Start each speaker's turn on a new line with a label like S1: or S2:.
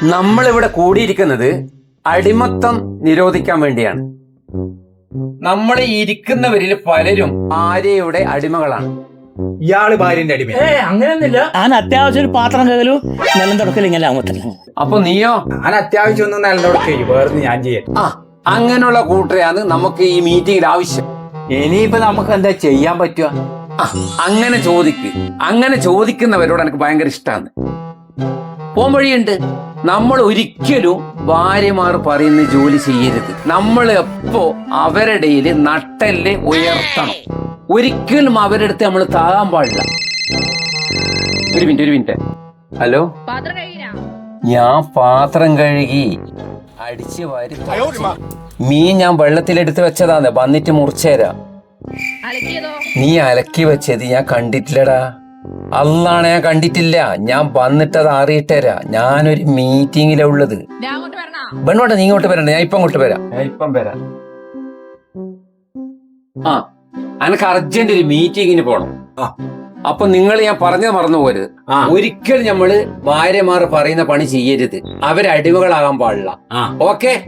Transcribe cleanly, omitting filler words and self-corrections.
S1: നമ്മളിവിടെ കൂടിയിരിക്കുന്നത് അടിമത്തം നിരോധിക്കാൻ വേണ്ടിയാണ്. നമ്മൾ ഇരിക്കുന്നവരിൽ പലരും ഭാര്യയുടെ അടിമകളാണ്.
S2: ഇയാള് ഭാര്യന്റെ അടിമ?
S3: അങ്ങനെയൊന്നുമില്ല. ഞാൻ അത്യാവശ്യം ഒരു പാത്രം കകലു നിലം തുടക്കൽ ഇങ്ങനെ ആകുമ്പത്തില്ല.
S1: അപ്പൊ നീയോ?
S2: ഞാൻ അത്യാവശ്യം ഒന്നും നല്ലോണം ചെയ്യും, വേറെ ഞാൻ ചെയ്യാം.
S1: അങ്ങനെയുള്ള കൂട്ടരെയാണ് നമുക്ക് ഈ മീറ്റിംഗിൽ ആവശ്യം.
S2: ഇനിയിപ്പോ നമുക്ക് എന്താ ചെയ്യാൻ പറ്റുക?
S1: അങ്ങനെ ചോദിക്കുന്നവരോട് എനിക്ക് ഭയങ്കര ഇഷ്ടമാണ്. പോം വഴിയുണ്ട്. നമ്മൾ ഒരിക്കലും ഭാര്യമാർ പറയുന്ന ജോലി ചെയ്യരുത്. നമ്മൾ എപ്പോ അവരുടെ നട്ടല് ഉയർത്തണം. ഒരിക്കലും അവരുടെ അടുത്ത് നമ്മൾ താകാൻ പാടില്ല. ഒരു മിനിറ്റ്. ഹലോ, ഞാൻ പാത്രം കഴുകി അടിച്ചു വാരി മീൻ ഞാൻ വെള്ളത്തിലെടുത്ത് വെച്ചതാന്ന്. വന്നിട്ട് മുറിച്ചേരാ. നീ അലക്കി വെച്ചത് ഞാൻ കണ്ടിട്ടില്ലടാ. അല്ലാണ്, ഞാൻ കണ്ടിട്ടില്ല. ഞാൻ വന്നിട്ടത് അറിയിട്ടരാ. ഞാനൊരു മീറ്റിങ്ങിലാ ഉള്ളത്. വേണോട്ടെ, നീ ഇങ്ങോട്ട് വരണ്ട. ഞാൻ ഇപ്പം വരാം. എനിക്ക് അർജന്റ് ഒരു മീറ്റിങ്ങിന് പോണം. അപ്പൊ നിങ്ങൾ ഞാൻ പറഞ്ഞത് മറന്നു പോരുത്. ഒരിക്കലും നമ്മള് ഭാര്യമാർ പറയുന്ന പണി ചെയ്യരുത്. അവരടിമകളാകാൻ പാടില്ല. ഓക്കെ?